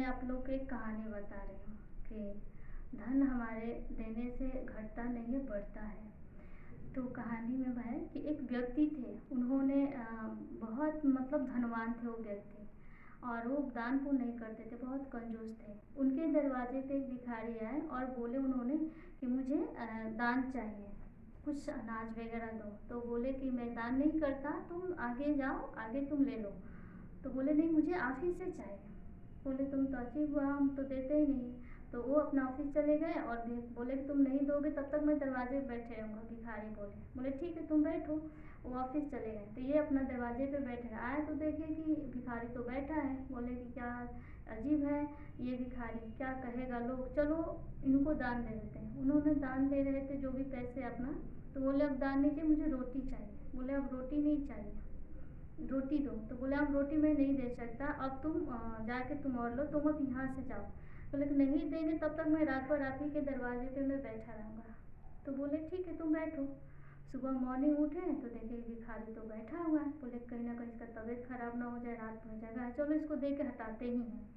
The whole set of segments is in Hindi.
मैं आप लोग को एक कहानी बता रही हूँ कि धन हमारे देने से घटता नहीं है, बढ़ता है। तो कहानी में है कि एक व्यक्ति थे, उन्होंने बहुत मतलब धनवान थे वो व्यक्ति, और वो दान पुण्य नहीं करते थे, बहुत कंजूस थे। उनके दरवाजे पे एक भिखारी आए और बोले उन्होंने कि मुझे दान चाहिए, कुछ अनाज वगैरह दो। तो बोले कि मैं दान नहीं करता, तुम आगे जाओ, आगे तुम ले लो। तो बोले नहीं, मुझे आप ही से चाहिए। बोले तुम तो अजीब हुआ, हम तो देते ही नहीं। तो वो अपना ऑफिस चले गए और बोले कि तुम नहीं दोगे तब तक मैं दरवाजे पे बैठे रहूँगा। भिखारी बोले ठीक है तुम बैठो। वो ऑफिस चले गए, तो ये अपना दरवाजे पे बैठे आए तो देखे कि भिखारी तो बैठा है। बोले कि क्या अजीब है ये भिखारी, क्या कहेगा लोग, चलो इनको दान दे देते हैं। उन्होंने दान दे रहे थे जो भी पैसे अपना। तो बोले अब दान नहीं चाहिए, मुझे रोटी चाहिए। बोले अब रोटी नहीं चाहिए, रोटी दो। तो बोले अब रोटी मैं नहीं दे सकता, अब तुम जाके तुम और लो, तुम अब यहाँ से जाओ। बोले कि नहीं देंगे तब तक मैं रात भर आप ही के दरवाजे पे मैं बैठा रहूँगा। तो बोले ठीक है तुम बैठो। सुबह मॉर्निंग उठे तो देखे भिखारी तो बैठा हुआ है। बोले कहीं ना कहीं इसका तबीयत खराब ना हो जाए, रात भर जगह है, चलो इसको दे के हटाते ही हैं।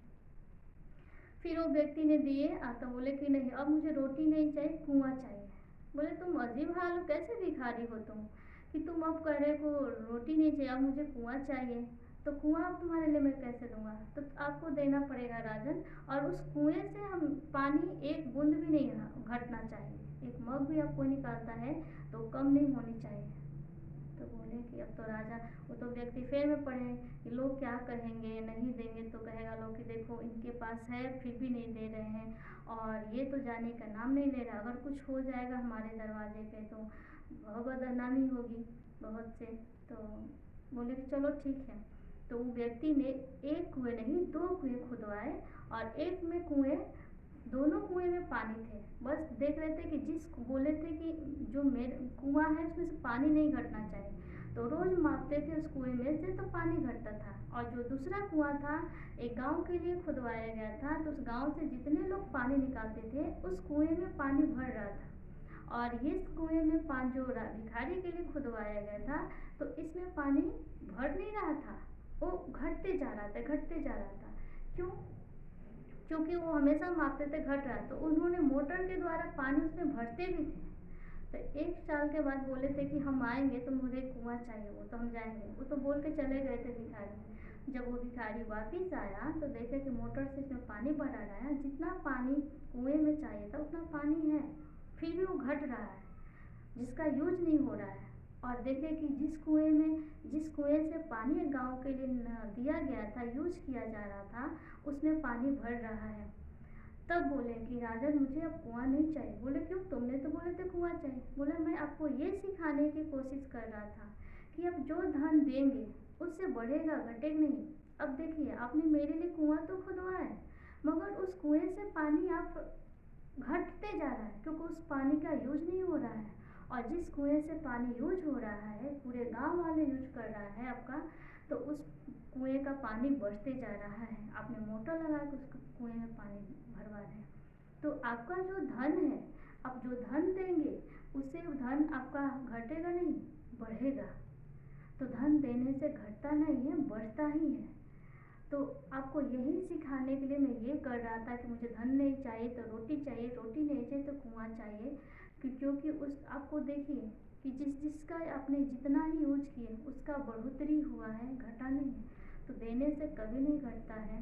फिर वो व्यक्ति ने दिए, तो बोले कि नहीं अब मुझे रोटी नहीं चाहिए, कुआं चाहिए। बोले तुम अजीब हाल हो, कैसे भिखारी हो तुम कि तुम अब कह रहे को रोटी नहीं चाहिए, अब मुझे कुआं चाहिए। तो कुआं अब तुम्हारे लिए मैं कैसे दूंगा, तो आपको देना पड़ेगा राजन। और उस कुएं से हम पानी एक बूंद भी नहीं घटना चाहिए, एक मग भी आपको निकालता है तो कम नहीं होनी चाहिए। तो बोले कि अब तो राजा, वो तो व्यक्ति फेर में पड़े कि लोग क्या कहेंगे, नहीं देंगे तो कहेगा लोग कि देखो इनके पास है फिर भी नहीं दे रहे हैं, और ये तो जाने का नाम नहीं ले रहा, अगर कुछ हो जाएगा हमारे दरवाजे पे तो बहुत बदनामी होगी बहुत से। तो बोले कि चलो ठीक है। तो वो व्यक्ति ने एक कुएं नहीं 2 कुएं खुदवाए, और एक में कुएं, दोनों कुएं में पानी थे। बस देख रहे थे कि बोले थे कि जो मेरे कुआं है उसमें से पानी नहीं घटना चाहिए, तो रोज मापते थे उस कुएं में से तो पानी घटता था। और जो दूसरा कुआं था एक गांव के लिए खुदवाया गया था, तो उस गांव से जितने लोग पानी निकालते थे उस कुएं में पानी भर रहा था। और इस कुएं में पानी जो भिखारी के लिए खुदवाया गया था, तो इसमें पानी भर नहीं रहा था, वो घटते जा रहा था, घटते जा रहा था। क्यों? क्योंकि वो हमेशा मापते थे घट रहा है, तो उन्होंने मोटर के द्वारा पानी उसमें भरते भी थे। तो 1 साल के बाद बोले थे कि हम आएंगे तो मुझे कुआं चाहिए, वो तो हम जाएंगे। वो तो बोल के चले गए थे भिखारी। जब वो भिखारी वापिस आया तो देखे कि मोटर से इसमें पानी भरा रहा है, जितना पानी कुएं में चाहिए था उतना पानी है, फिर भी वो घट रहा है, जिसका यूज नहीं हो रहा है। और देखे कि जिस कुएं से पानी गांव के लिए दिया गया था, यूज किया जा रहा था, उसमें पानी भर रहा है। तब बोले कि राजन मुझे अब कुआं नहीं चाहिए। बोले क्यों, तुमने तो बोले थे कुआं चाहिए। बोला मैं आपको ये सिखाने की कोशिश कर रहा था कि अब जो धन देंगे उससे बढ़ेगा, घटेगा नहीं। अब देखिए आपने मेरे लिए कुआं तो खुदवाया, मगर उस कुएं से पानी आप घटते जा रहा है, क्योंकि उस पानी का यूज नहीं हो रहा है। और जिस कुएं से पानी यूज हो रहा है, पूरे गांव वाले यूज कर रहा है आपका, तो उस कुएं का पानी बढ़ते जा रहा है। आपने मोटर लगा के उस कुएं में पानी भरवा रहे हैं। तो आपका जो धन है, आप जो धन देंगे उससे धन आपका घटेगा नहीं, बढ़ेगा। तो धन देने से घटता नहीं है, बढ़ता ही है। तो आपको यही सिखाने के लिए मैं ये कर रहा था कि मुझे धन नहीं चाहिए तो रोटी चाहिए, रोटी नहीं चाहिए तो कुआं चाहिए। क्योंकि उस आपको देखिए कि जिसका आपने जितना ही यूज किए उसका बढ़ोतरी हुआ है, घटा नहीं है। तो देने से कभी नहीं घटता है,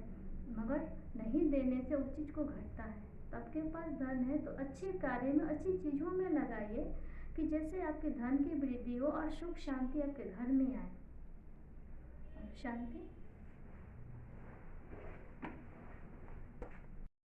मगर नहीं देने से उस चीज़ को घटता है। तो आपके पास धन है तो अच्छे कार्य में, अच्छी चीज़ों में लगाइए कि जैसे आपके धन की वृद्धि हो और सुख शांति आपके घर में आए। शांति।